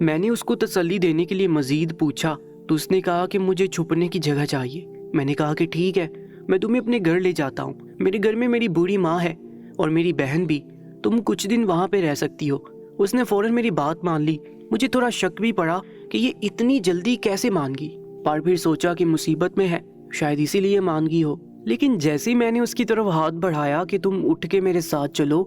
میں نے اس کو تسلی دینے کے لیے مزید پوچھا تو اس نے کہا کہ مجھے چھپنے کی جگہ چاہیے۔ میں نے کہا کہ ٹھیک ہے، میں تمہیں اپنے گھر لے جاتا ہوں، میرے گھر میں میری بوڑھی ماں ہے اور میری بہن بھی، تم کچھ دن وہاں پہ رہ سکتی ہو۔ اس نے فوراً میری بات مان لی۔ مجھے تھوڑا شک بھی پڑا کہ یہ اتنی جلدی کیسے مان گئی، پر پھر سوچا کہ مصیبت میں ہے، شاید اسی لیے مان گئی ہو۔ لیکن جیسے ہی میں نے اس کی طرف ہاتھ بڑھایا کہ تم اٹھ کے میرے ساتھ چلو،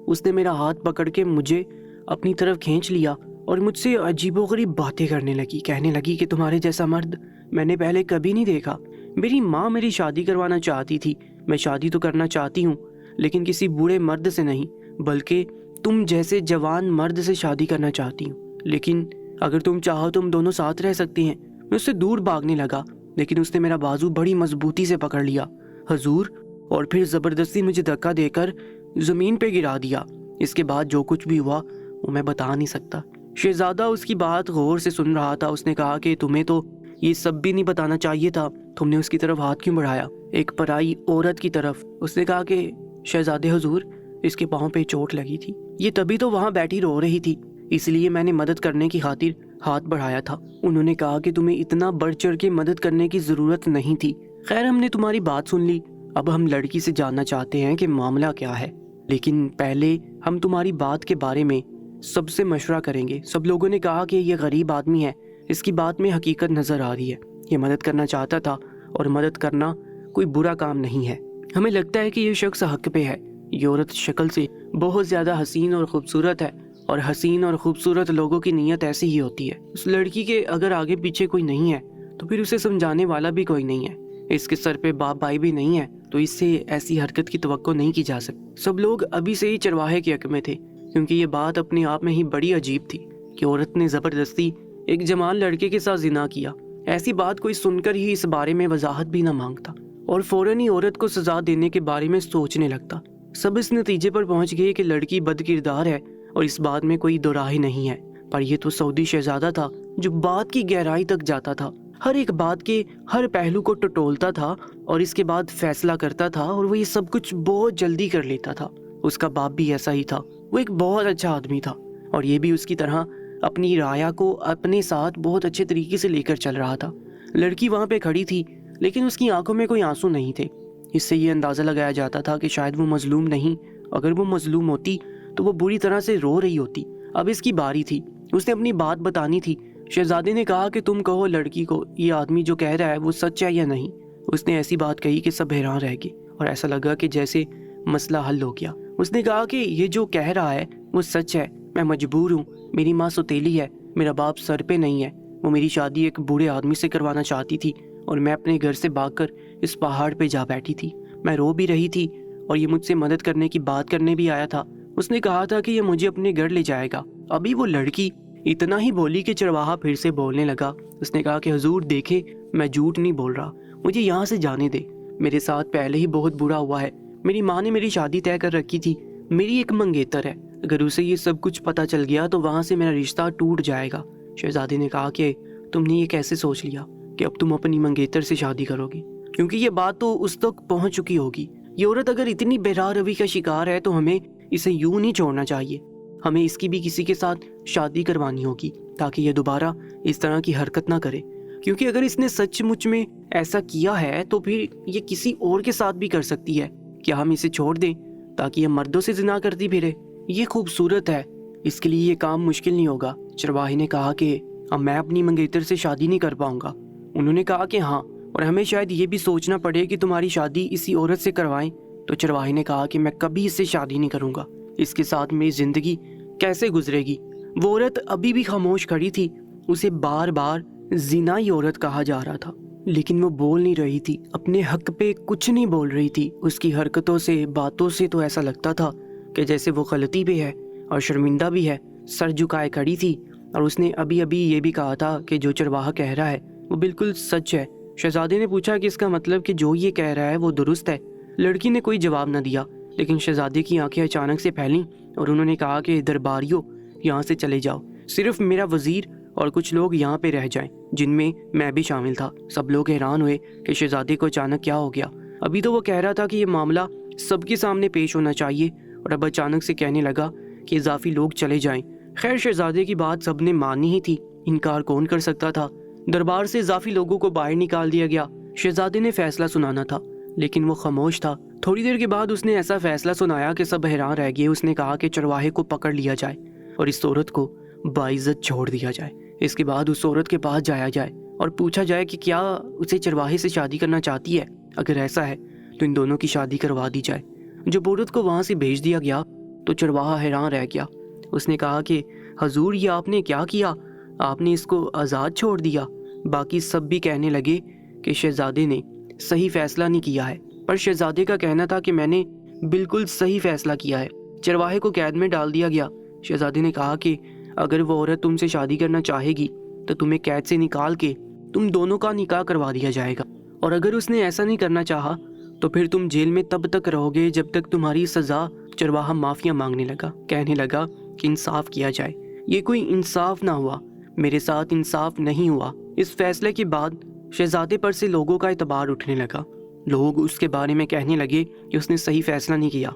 اس نے میرا ہاتھ پکڑ کے مجھے اپنی طرف کھینچ لیا اور مجھ سے عجیب و غریب باتیں کرنے لگی، کہنے لگی کہ تمہارے جیسا مرد میں نے پہلے کبھی نہیں دیکھا۔ میری ماں میری شادی کروانا چاہتی تھی، میں شادی تو کرنا چاہتی ہوں لیکن کسی بوڑھے مرد سے نہیں، بلکہ تم جیسے جوان مرد سے شادی کرنا چاہتی ہوں، لیکن اگر تم چاہو تم دونوں ساتھ رہ سکتے ہیں۔ میں اس سے دور بھاگنے لگا لیکن اس نے میرا بازو بڑی مضبوطی سے پکڑ لیا، حضور، اور پھر زبردستی مجھے دھکا دے کر زمین پہ گرا دیا۔ اس کے بعد جو کچھ بھی ہوا وہ میں بتا نہیں سکتا۔ شہزادہ اس کی بات غور سے سن رہا تھا۔ اس نے کہا کہ تمہیں تو یہ سب بھی نہیں بتانا چاہیے تھا، تم نے اس کی طرف ہاتھ کیوں بڑھایا، ایک پرائی عورت کی طرف۔ اس نے کہا کہ شہزادے حضور، اس کے پاؤں پہ چوٹ لگی تھی، یہ تبھی تو وہاں بیٹھی رو رہی تھی، اس لیے میں نے مدد کرنے کی خاطر ہاتھ بڑھایا تھا۔ انہوں نے کہا کہ تمہیں اتنا بڑھ چڑھ کے مدد کرنے کی ضرورت نہیں تھی۔ خیر، ہم نے تمہاری بات سن لی، اب ہم لڑکی سے جاننا چاہتے ہیں کہ معاملہ کیا ہے، لیکن پہلے ہم تمہاری بات کے بارے میں سب سے مشورہ کریں گے۔ سب لوگوں نے کہا کہ یہ غریب آدمی ہے، اس کی بات میں حقیقت نظر آ رہی ہے، یہ مدد کرنا چاہتا تھا اور مدد کرنا کوئی برا کام نہیں ہے۔ ہمیں لگتا ہے کہ یہ شخص حق پہ ہے، یہ عورت شکل سے بہت زیادہ حسین اور خوبصورت ہے، اور حسین اور خوبصورت لوگوں کی نیت ایسی ہی ہوتی ہے۔ اس لڑکی کے اگر آگے پیچھے کوئی نہیں ہے تو پھر اسے سمجھانے والا بھی کوئی نہیں ہے، اس کے سر پہ باپ بھائی بھی نہیں ہے تو اس سے ایسی حرکت کی توقع نہیں کی جا سکتی۔ سب لوگ ابھی سے ہی چرواہے کے حق میں تھے، کیونکہ یہ بات اپنے آپ میں ہی بڑی عجیب تھی کہ عورت نے زبردستی ایک جوان لڑکے کے ساتھ زنا کیا۔ ایسی بات کوئی سن کر ہی اس بارے میں وضاحت بھی نہ مانگتا اور فوراً ہی عورت کو سزا دینے کے بارے میں سوچنے لگتا۔ سب اس نتیجے پر پہنچ گئے کہ لڑکی بد کردار ہے اور اس بات میں کوئی دو راہ نہیں ہے، پر یہ تو سعودی شہزادہ تھا جو بات کی گہرائی تک جاتا تھا، ہر ایک بات کے ہر پہلو کو ٹٹولتا تھا اور اس کے بعد فیصلہ کرتا تھا، اور وہ یہ سب کچھ بہت جلدی کر لیتا تھا۔ اس کا باپ بھی ایسا ہی تھا، وہ ایک بہت اچھا آدمی تھا اور یہ بھی اس کی طرح اپنی رایا کو اپنے ساتھ بہت اچھے طریقے سے لے کر چل رہا تھا۔ لڑکی وہاں پہ کھڑی تھی لیکن اس کی آنکھوں میں کوئی آنسو نہیں تھے، اس سے یہ اندازہ لگایا جاتا تھا کہ شاید وہ مظلوم نہیں، اگر وہ مظلوم ہوتی تو وہ بری طرح سے رو رہی ہوتی۔ اب اس کی باری تھی، اس نے اپنی بات بتانی تھی۔ شہزادے نے کہا کہ تم کہو لڑکی کو یہ آدمی جو کہہ رہا ہے وہ سچ ہے یا نہیں۔ اس نے ایسی بات کہی کہ سب حیران رہ گئے اور ایسا لگا کہ جیسے مسئلہ حل ہو گیا۔ اس نے کہا کہ یہ جو کہہ رہا ہے وہ سچ ہے، میں مجبور ہوں، میری ماں سوتیلی ہے، میرا باپ سر پہ نہیں ہے، وہ میری شادی ایک بوڑھے آدمی سے کروانا چاہتی تھی اور میں اپنے گھر سے بھاگ کر اس پہاڑ پہ جا بیٹھی تھی۔ میں رو بھی رہی تھی اور یہ مجھ سے مدد کرنے کی بات کرنے بھی آیا تھا۔ اس نے کہا تھا کہ یہ مجھے اپنے گھر لے جائے گا۔ ابھی وہ لڑکی اتنا ہی بولی کہ چرواہا پھر سے بولنے لگا۔ اس نے کہا کہ حضور دیکھے، میں جھوٹ نہیں بول رہا، مجھے یہاں سے جانے دے، میرے ساتھ پہلے ہی بہت برا ہوا ہے، میری ماں نے میری شادی طے کر رکھی تھی، میری ایک منگیتر ہے، اگر اسے یہ سب کچھ پتہ چل گیا تو وہاں سے میرا رشتہ ٹوٹ جائے گا۔ شہزادے نے کہا کہ تم نے یہ کیسے سوچ لیا کہ اب تم اپنی منگیتر سے شادی کرو گی، کیونکہ یہ بات تو اس تک پہنچ چکی ہوگی۔ یہ عورت اگر اتنی بے روی کا شکار ہے تو ہمیں اسے یوں نہیں چھوڑنا چاہیے، ہمیں اس کی بھی کسی کے ساتھ شادی کروانی ہوگی تاکہ یہ دوبارہ اس طرح کی حرکت نہ کرے، کیونکہ اگر اس نے سچ مچ میں ایسا کیا ہے تو پھر یہ کسی اور کے ساتھ بھی کر سکتی ہے۔ کیا ہم اسے چھوڑ دیں تاکہ یہ مردوں سے زنا کرتی پھرے؟ یہ خوبصورت ہے، اس کے لیے یہ کام مشکل نہیں ہوگا۔ چرواہے نے کہا کہ اب میں اپنی منگیتر سے شادی نہیں کر پاؤں گا۔ انہوں نے کہا کہ ہاں، اور ہمیں شاید یہ بھی سوچنا پڑے کہ تمہاری شادی اسی عورت سے کروائیں۔ تو چرواہے نے کہا کہ میں کبھی اس سے شادی نہیں کروں گا، اس کے ساتھ میری زندگی کیسے گزرے گی؟ وہ عورت ابھی بھی خاموش کھڑی تھی، اسے بار بار زنائی عورت کہا جا رہا تھا لیکن وہ بول نہیں رہی تھی، اپنے حق پہ کچھ نہیں بول رہی تھی۔ اس کی حرکتوں سے، باتوں سے تو ایسا لگتا تھا کہ جیسے وہ غلطی پہ ہے اور شرمندہ بھی ہے، سر جھکائے کھڑی تھی، اور اس نے ابھی یہ بھی کہا تھا کہ جو چرواہا کہہ رہا ہے وہ بالکل سچ ہے۔ شہزادے نے پوچھا کہ اس کا مطلب کہ جو یہ کہہ رہا ہے وہ درست ہے؟ لڑکی نے کوئی جواب نہ دیا، لیکن شہزادے کی آنکھیں اچانک سے پھیلیں اور انہوں نے کہا کہ درباریوں، یہاں سے چلے جاؤ، صرف میرا وزیر اور کچھ لوگ یہاں پہ رہ جائیں، جن میں میں بھی شامل تھا۔ سب لوگ حیران ہوئے کہ شہزادے کو اچانک کیا ہو گیا، ابھی تو وہ کہہ رہا تھا کہ یہ معاملہ سب کے سامنے پیش ہونا چاہیے، اور اب اچانک سے کہنے لگا کہ اضافی لوگ چلے جائیں۔ خیر شہزادے کی بات سب نے مانی ہی تھی، انکار کون کر سکتا تھا۔ دربار سے اضافی لوگوں کو باہر نکال دیا گیا۔ شہزادے نے فیصلہ سنانا تھا لیکن وہ خاموش تھا۔ تھوڑی دیر کے بعد اس نے ایسا فیصلہ سنایا کہ سب حیران رہ گئے۔ اس نے کہا کہ چرواہے کو پکڑ لیا جائے اور اس عورت کو باعزت چھوڑ دیا جائے۔ اس کے بعد اس عورت کے پاس جایا جائے اور پوچھا جائے کہ کیا اسے چرواہے سے شادی کرنا چاہتی ہے۔ اگر ایسا ہے تو ان دونوں کی شادی کروا دی جائے۔ جب عورت کو وہاں سے بھیج دیا گیا تو چرواہا حیران رہ گیا۔ اس نے کہا کہ حضور یہ آپ نے کیا کیا؟ آپ نے اس کو آزاد چھوڑ دیا۔ باقی سب بھی کہنے لگے کہ شہزادے نے صحیح فیصلہ نہیں کیا ہے، پر شہزادے کا کہنا تھا کہ میں نے بالکل صحیح فیصلہ کیا ہے۔ چرواہے کو قید میں ڈال دیا گیا۔ شہزادے نے کہا کہ اگر وہ عورت تم سے شادی کرنا چاہے گی تو تمہیں قید سے نکال کے تم دونوں کا نکاح کروا دیا جائے گا، اور اگر اس نے ایسا نہیں کرنا چاہا تو پھر تم جیل میں تب تک رہو گے جب تک تمہاری سزا۔ چرواہا معافیاں مانگنے لگا، کہنے لگا کہ انصاف کیا جائے، یہ کوئی انصاف نہ ہوا، میرے ساتھ انصاف نہیں ہوا۔ اس فیصلے کے بعد شہزادے پر سے لوگوں کا اعتبار اٹھنے لگا۔ لوگ اس کے بارے میں کہنے لگے کہ اس نے صحیح فیصلہ نہیں کیا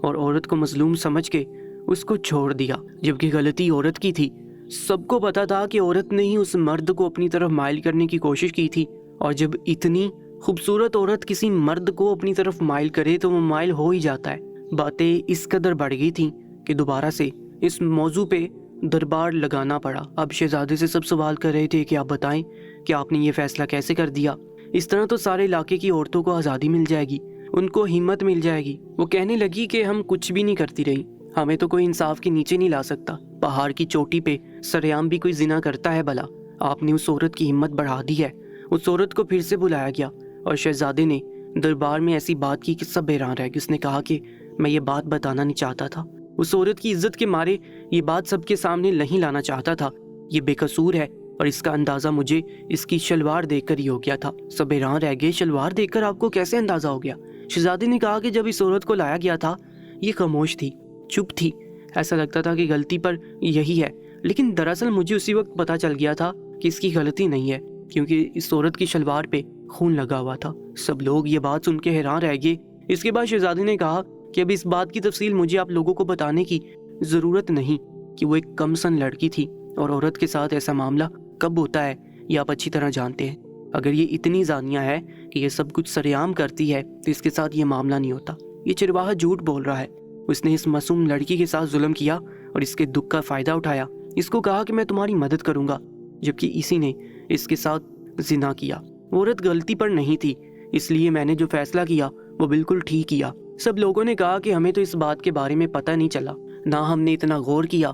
اور عورت کو مظلوم سمجھ کے اس کو چھوڑ دیا، جبکہ غلطی عورت کی تھی۔ سب کو پتا تھا کہ عورت نے ہی اس مرد کو اپنی طرف مائل کرنے کی کوشش کی تھی، اور جب اتنی خوبصورت عورت کسی مرد کو اپنی طرف مائل کرے تو وہ مائل ہو ہی جاتا ہے۔ باتیں اس قدر بڑھ گئی تھیں کہ دوبارہ سے اس موضوع پہ دربار لگانا پڑا۔ اب شہزادے سے سب سوال کر رہے تھے کہ آپ بتائیں کہ آپ نے یہ فیصلہ کیسے کر دیا؟ اس طرح تو سارے علاقے کی عورتوں کو آزادی مل جائے گی، ان کو ہمت مل جائے گی۔ وہ کہنے لگی کہ ہم کچھ بھی نہیں کرتی رہی، ہمیں تو کوئی انصاف کے نیچے نہیں لا سکتا۔ پہاڑ کی چوٹی پہ سریعام بھی کوئی زنا کرتا ہے بھلا؟ آپ نے اس عورت کی ہمت بڑھا دی ہے۔ اس عورت کو پھر سے بلایا گیا اور شہزادے نے دربار میں ایسی بات کی کہ سب حیران رہ گئے۔ اس نے کہا کہ میں یہ بات بتانا نہیں چاہتا تھا، اس عورت کی عزت کے مارے یہ بات سب کے سامنے نہیں لانا چاہتا تھا۔ یہ بے قصور ہے اور اس کا اندازہ مجھے اس کی شلوار دیکھ کر ہی ہو گیا تھا۔ سب حیران رہ گئے، شلوار دیکھ کر آپ کو کیسے اندازہ ہو گیا؟ شہزادے نے کہا کہ جب اس عورت کو لایا گیا تھا یہ خاموش تھی، چپ تھی، ایسا لگتا تھا کہ غلطی پر یہی ہے، لیکن دراصل مجھے اسی وقت پتا چل گیا تھا کہ اس کی غلطی نہیں ہے، کیونکہ اس عورت کی شلوار پہ خون لگا ہوا تھا۔ سب لوگ یہ بات سن کے حیران رہ گئے۔ اس کے بعد شہزادے نے کہا کہ اب اس بات کی تفصیل مجھے آپ لوگوں کو بتانے کی ضرورت نہیں کہ وہ ایک کم سن لڑکی تھی، اور عورت کے ساتھ ایسا معاملہ کب ہوتا ہے یہ آپ اچھی طرح جانتے ہیں۔ اگر یہ اتنی زانیہ ہے کہ یہ سب کچھ سرعام کرتی ہے تو اس کے ساتھ یہ معاملہ نہیں ہوتا۔ یہ چرواہا جھوٹ بول رہا ہے، اس نے اس معصوم لڑکی کے ساتھ ظلم کیا اور اس کے دکھ کا فائدہ اٹھایا۔ اس کو کہا کہ میں تمہاری مدد کروں گا، جبکہ اسی نے اس کے ساتھ زنا کیا۔ وہ عورت غلطی پر نہیں تھی، اس لیے میں نے جو فیصلہ کیا وہ بالکل ٹھیک کیا۔ سب لوگوں نے کہا کہ ہمیں تو اس بات کے بارے میں پتہ نہیں چلا، نہ ہم نے اتنا غور کیا۔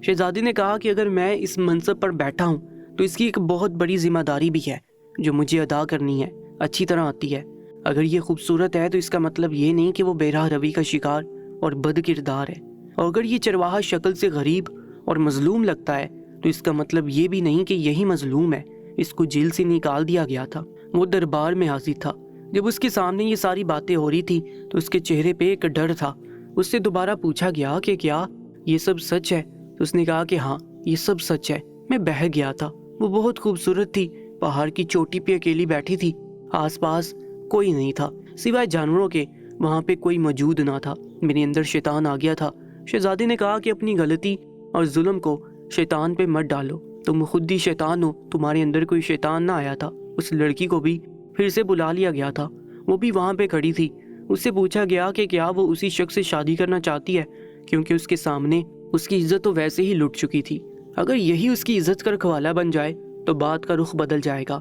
شہزادے نے کہا کہ اگر میں اس منصب پر بیٹھا ہوں تو اس کی ایک بہت بڑی ذمہ داری بھی ہے جو مجھے ادا کرنی ہے، اچھی طرح آتی ہے۔ اگر یہ خوبصورت ہے تو اس کا مطلب یہ نہیں کہ وہ بے راہ روی کا شکار اور بد کردار ہے، اور اگر یہ چرواہا شکل سے غریب اور مظلوم لگتا ہے تو اس کا مطلب یہ بھی نہیں کہ یہی مظلوم ہے۔ اس کو جیل سے نکال دیا گیا تھا، وہ دربار میں حاضر تھا۔ جب اس کے سامنے یہ ساری باتیں ہو رہی تھی تو اس کے چہرے پہ ایک ڈر تھا۔ اس سے دوبارہ پوچھا گیا کہ کیا یہ سب سچ ہے؟ تو اس نے کہا کہ ہاں یہ سب سچ ہے، میں بہہ گیا تھا۔ وہ بہت خوبصورت تھی، پہاڑ کی چوٹی پہ اکیلی بیٹھی تھی، آس پاس کوئی نہیں تھا سوائے جانوروں کے، وہاں پہ کوئی موجود نہ تھا، میرے اندر شیطان آ گیا تھا۔ شہزادے نے کہا کہ اپنی غلطی اور ظلم کو شیطان پہ مت ڈالو، تم خود ہی شیطان ہو، تمہارے اندر کوئی شیطان نہ آیا تھا۔ اس لڑکی کو بھی پھر سے بلا لیا گیا تھا، وہ بھی وہاں پہ کھڑی تھی۔ اس سے پوچھا گیا کہ کیا وہ اسی شخص سے شادی کرنا چاہتی ہے، کیونکہ اس کے سامنے اس کی عزت تو ویسے ہی لٹ چکی تھی، اگر یہی اس کی عزت کا رکھوالا بن جائے تو بات کا رخ بدل جائے گا،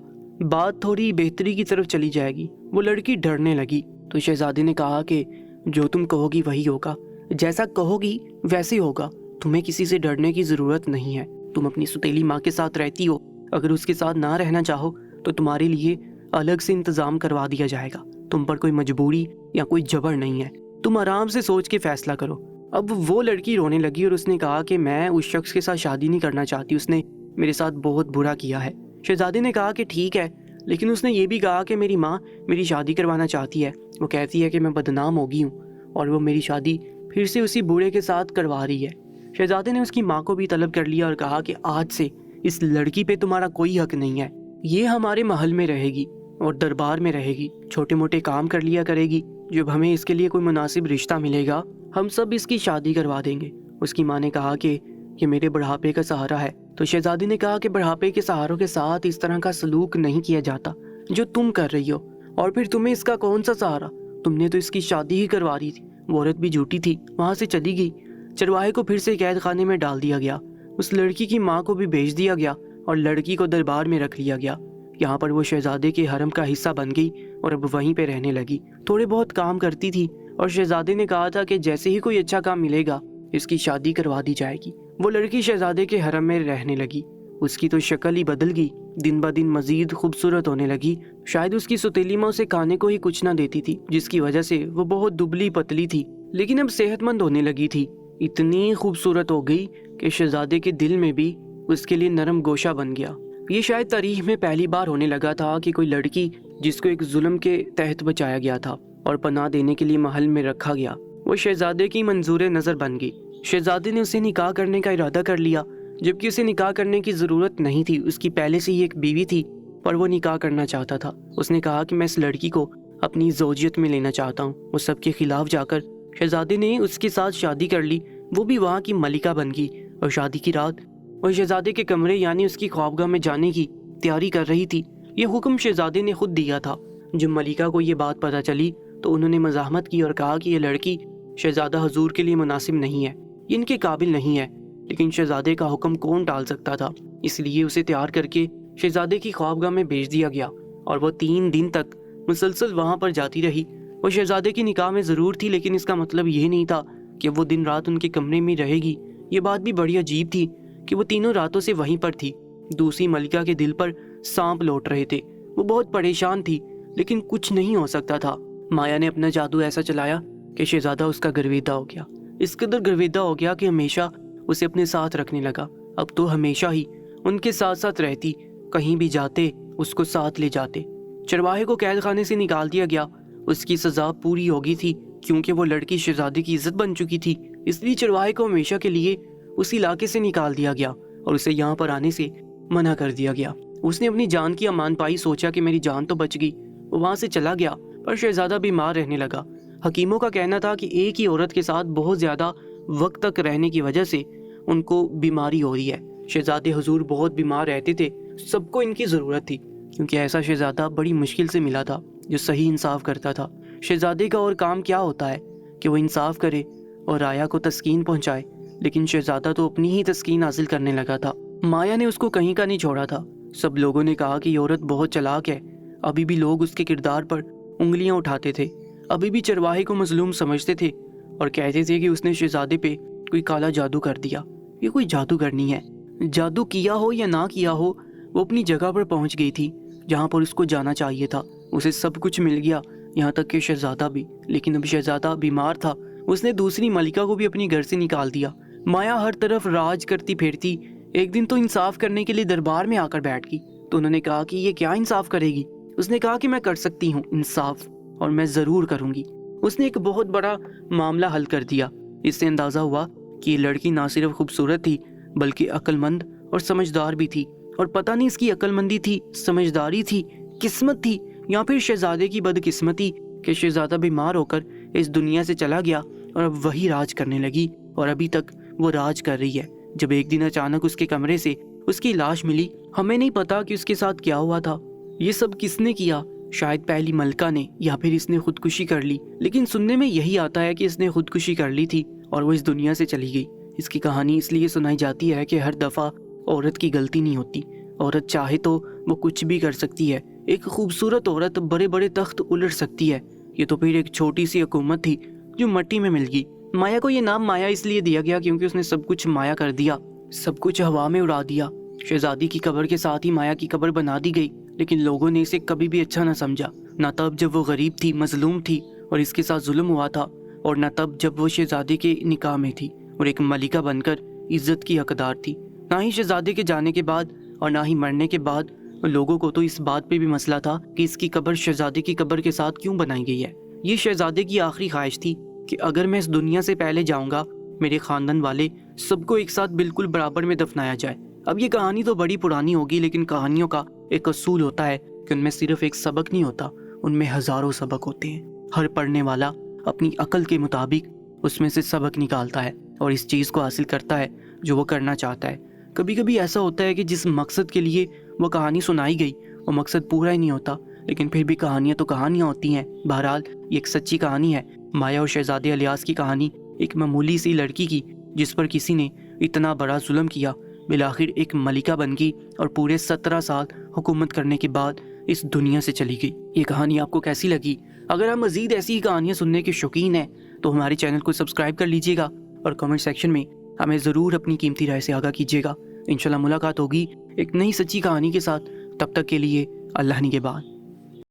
بات تھوڑی بہتری کی طرف چلی جائے گی۔ وہ لڑکی ڈرنے لگی تو شہزادے نے کہا کہ جو تم کہو گی وہی ہوگا، جیسا کہو گی ویسے ہوگا، تمہیں کسی سے ڈرنے کی ضرورت نہیں ہے، تم اپنی ستیلی ماں کے ساتھ رہتی ہو، اگر اس کے ساتھ نہ رہنا چاہو تو تمہارے لیے الگ سے انتظام کروا دیا جائے گا، تم پر کوئی مجبوری یا کوئی جبر نہیں ہے، تم آرام سے سوچ کے فیصلہ کرو۔ اب وہ لڑکی رونے لگی اور اس نے کہا کہ میں اس شخص کے ساتھ شادی نہیں کرنا چاہتی، اس نے میرے ساتھ بہت برا کیا ہے۔ شہزادے نے کہا کہ ٹھیک ہے، لیکن اس نے یہ بھی کہا کہ میری ماں میری شادی کروانا چاہتی ہے، وہ کہتی ہے کہ میں بدنام ہو گئی ہوں اور وہ میری شادی پھر سے اسی بوڑھے کے ساتھ کروا رہی ہے۔ شہزادے نے اس کی ماں کو بھی طلب کر لیا اور کہا کہ آج سے اس لڑکی پہ تمہارا کوئی حق نہیں ہے، یہ ہمارے محل میں رہے گی اور دربار میں رہے گی، چھوٹے موٹے کام کر لیا کرے گی، جب ہمیں اس کے لیے کوئی مناسب رشتہ ملے گا ہم سب اس کی شادی کروا دیں گے، اس کی ماں نے کہا کہ یہ میرے بڑھاپے کا سہارا ہے۔ تو شہزادی نے کہا کہ بڑھاپے کے سہاروں کے ساتھ اس طرح کا سلوک نہیں کیا جاتا جو تم کر رہی ہو، اور پھر تمہیں اس کا کون سا سہارا؟ تم نے تو اس کی شادی ہی کروا دی تھی۔ وہ عورت بھی جھوٹی تھی، وہاں سے چلی گئی۔ چرواہے کو پھر سے قید خانے میں ڈال دیا گیا، اس لڑکی کی ماں کو بھی بھیج دیا گیا اور لڑکی کو دربار میں رکھ لیا گیا۔ یہاں پر وہ شہزادے کے حرم کا حصہ بن گئی اور اب وہیں پہ رہنے لگی۔ تھوڑے بہت کام کرتی تھی اور شہزادے نے کہا تھا کہ جیسے ہی کوئی اچھا کام ملے گا اس کی شادی کروا دی جائے گی۔ وہ لڑکی شہزادے کے حرم میں رہنے لگی۔ اس کی تو شکل ہی بدل گئی، دن بہ دن مزید خوبصورت ہونے لگی۔ شاید اس کی سوتیلی ماں اسے کھانے کو ہی کچھ نہ دیتی تھی، جس کی وجہ سے وہ بہت دبلی پتلی تھی، لیکن اب صحت مند ہونے لگی تھی۔ اتنی خوبصورت ہو گئی کہ شہزادے کے دل میں بھی اس کے لیے نرم گوشہ بن گیا۔ یہ شاید تاریخ میں پہلی بار ہونے لگا تھا کہ کوئی لڑکی جس کو ایک ظلم کے تحت بچایا گیا تھا اور پناہ دینے کے لیے محل میں رکھا گیا، وہ شہزادے کی منظور نظر بن گئی۔ شہزادے نے اسے نکاح کرنے کا ارادہ کر لیا، جبکہ اسے نکاح کرنے کی ضرورت نہیں تھی، اس کی پہلے سے ہی ایک بیوی تھی، پر وہ نکاح کرنا چاہتا تھا۔ اس نے کہا کہ میں اس لڑکی کو اپنی زوجیت میں لینا چاہتا ہوں۔ وہ سب کے خلاف جا کر شہزادے نے اس کے ساتھ شادی کر لی، وہ بھی وہاں کی ملکہ بن گئی، اور شادی کی رات وہ شہزادے کے کمرے یعنی اس کی خوابگاہ میں جانے کی تیاری کر رہی تھی۔ یہ حکم شہزادے نے خود دیا تھا۔ جب ملکہ کو یہ بات پتہ چلی تو انہوں نے مزاحمت کی اور کہا کہ یہ لڑکی شہزادہ حضور کے لیے مناسب نہیں ہے، یہ ان کے قابل نہیں ہے۔ لیکن شہزادے کا حکم کون ٹال سکتا تھا، اس لیے اسے تیار کر کے شہزادے کی خوابگاہ میں بھیج دیا گیا، اور وہ 3 دن تک مسلسل وہاں پر جاتی رہی۔ وہ شہزادے کی نکاح میں ضرور تھی، لیکن اس کا مطلب یہ نہیں تھا کہ وہ دن رات ان کے کمرے میں رہے گی۔ یہ بات بھی بڑی عجیب تھی کہ وہ تینوں راتوں سے وہیں پر تھی۔ دوسری ملکہ کے دل پر سانپ لوٹ رہے تھے، وہ بہت پریشان تھی، لیکن کچھ نہیں ہو سکتا تھا۔ مایا نے اپنا جادو ایسا چلایا کہ شہزادہ اس کا گرویدہ ہو گیا، اس قدر گرویدہ ہو گیا کہ ہمیشہ اسے اپنے ساتھ رکھنے لگا۔ اب تو ہمیشہ ہی ان کے ساتھ ساتھ رہتی، کہیں بھی جاتے اس کو ساتھ لے جاتے۔ چرواہے کو قید خانے سے نکال دیا گیا، اس کی سزا پوری ہو گئی تھی کیونکہ وہ لڑکی شہزادے کی عزت بن چکی تھی، اس لیے چرواہے کو ہمیشہ کے لیے اس علاقے سے نکال دیا گیا اور اسے یہاں پر آنے سے منع کر دیا گیا۔ اس نے اپنی جان کی امان پائی، سوچا کہ میری جان تو بچ گئی، وہ وہاں سے چلا گیا، پر شہزادہ بیمار رہنے لگا۔ حکیموں کا کہنا تھا کہ ایک ہی عورت کے ساتھ بہت زیادہ وقت تک رہنے کی وجہ سے ان کو بیماری ہو رہی ہے۔ شہزادے حضور بہت بیمار رہتے تھے، سب کو ان کی ضرورت تھی، کیونکہ ایسا شہزادہ بڑی مشکل سے ملا تھا جو صحیح انصاف کرتا تھا۔ شہزادے کا اور کام کیا ہوتا ہے کہ وہ انصاف کرے اور رایا کو تسکین پہنچائے، لیکن شہزادہ تو اپنی ہی تسکین حاصل کرنے لگا تھا۔ مایا نے اس کو کہیں کا نہیں چھوڑا تھا۔ سب لوگوں نے کہا کہ یہ عورت بہت چلاک ہے، ابھی بھی لوگ اس کے کردار پر انگلیاں اٹھاتے تھے، ابھی بھی چرواہے کو مظلوم سمجھتے تھے اور کہتے تھے کہ اس نے شہزادے پہ کوئی کالا جادو کر دیا۔ یہ کوئی جادوگر نہیں ہے، جادو کیا ہو یا نہ کیا ہو، وہ اپنی جگہ پر پہنچ گئی تھی جہاں پر اس کو جانا چاہیے تھا۔ اسے سب کچھ مل گیا، یہاں تک کہ شہزادہ بھی، لیکن اب شہزادہ بیمار تھا، اس نے دوسری ملکہ کو بھی اپنی گھر سے نکال دیا۔ مایا ہر طرف راج کرتی پھرتی، ایک دن تو انصاف کرنے کے لیے دربار میں آ کر بیٹھ گئی، تو انہوں نے کہا کہ یہ کیا انصاف کرے گی؟ اس نے کہا کہ میں کر سکتی ہوں انصاف، اور میں ضرور کروں گی۔ اس نے ایک بہت بڑا معاملہ حل کر دیا۔ اس سے اندازہ ہوا کہ یہ لڑکی نہ صرف خوبصورت تھی بلکہ عقل مند اور سمجھدار بھی تھی، اور پتہ نہیں اس کی عقل مندی تھی، سمجھداری تھی، قسمت تھی، یا پھر شہزادے کی بدقسمتی کہ شہزادہ بیمار ہو کر اس دنیا سے چلا گیا اور اب وہی راج کرنے لگی، اور ابھی تک وہ راج کر رہی ہے۔ جب ایک دن اچانک اس کے کمرے سے اس کی لاش ملی، ہمیں نہیں پتا کہ اس کے ساتھ کیا ہوا تھا، یہ سب کس نے کیا، شاید پہلی ملکہ نے یا پھر اس نے خودکشی کر لی، لیکن سننے میں یہی آتا ہے کہ اس نے خودکشی کر لی تھی اور وہ اس دنیا سے چلی گئی۔ اس کی کہانی اس لیے سنائی جاتی ہے کہ ہر دفعہ عورت کی غلطی نہیں ہوتی، عورت چاہے تو وہ کچھ بھی کر سکتی ہے۔ ایک خوبصورت عورت بڑے بڑے تخت الٹ سکتی ہے، یہ تو پھر ایک چھوٹی سی حکومت تھی جو مٹی میں مل گئی۔ مایا کو یہ نام مایا اس لیے دیا گیا کیونکہ اس نے سب کچھ مایا کر دیا، سب کچھ ہوا میں اڑا دیا۔ شہزادی کی قبر کے ساتھ ہی مایا کی قبر بنا دی گئی، لیکن لوگوں نے اسے کبھی بھی اچھا نہ سمجھا، نہ تب جب وہ غریب تھی، مظلوم تھی اور اس کے ساتھ ظلم ہوا تھا، اور نہ تب جب وہ شہزادے کے نکاح میں تھی اور ایک ملکہ بن کر عزت کی حقدار تھی۔ نہ ہی شہزادے کے جانے کے بعد اور نہ ہی مرنے کے بعد لوگوں کو تو اس بات پہ بھی مسئلہ تھا کہ اس کی قبر شہزادے کی قبر کے ساتھ کیوں بنائی گئی ہے۔ یہ شہزادے کی آخری خواہش تھی کہ اگر میں اس دنیا سے پہلے جاؤں گا، میرے خاندان والے سب کو ایک ساتھ بالکل برابر میں دفنایا جائے۔ اب یہ کہانی تو بڑی پرانی ہوگی، لیکن کہانیوں کا ایک اصول ہوتا ہے کہ ان میں صرف ایک سبق نہیں ہوتا، ان میں ہزاروں سبق ہوتے ہیں۔ ہر پڑھنے والا اپنی عقل کے مطابق اس میں سے سبق نکالتا ہے۔ اور اس چیز کو حاصل کرتا ہے جو وہ کرنا چاہتا ہے۔ کبھی کبھی ایسا ہوتا ہے کہ جس مقصد کے لیے وہ کہانی سنائی گئی وہ مقصد پورا ہی نہیں ہوتا، لیکن پھر بھی کہانیاں تو کہانیاں ہوتی ہیں۔ بہرحال یہ ایک سچی کہانی ہے، مایا اور شہزادے الیاس کی کہانی، ایک معمولی سی لڑکی کی جس پر کسی نے اتنا بڑا ظلم کیا، بالآخر ایک ملکہ بن گئی اور پورے 17 سال حکومت کرنے کے بعد اس دنیا سے چلی گئی۔ یہ کہانی آپ کو کیسی لگی؟ اگر آپ مزید ایسی کہانیاں سننے کے شوقین ہیں تو ہمارے چینل کو سبسکرائب کر لیجئے گا اور کمنٹ سیکشن میں ہمیں ضرور اپنی قیمتی رائے سے آگاہ کیجیے گا۔ انشاءاللہ ملاقات ہوگی ایک نئی سچی کہانی کے ساتھ، تب تک کے لیے اللہ نگہبان۔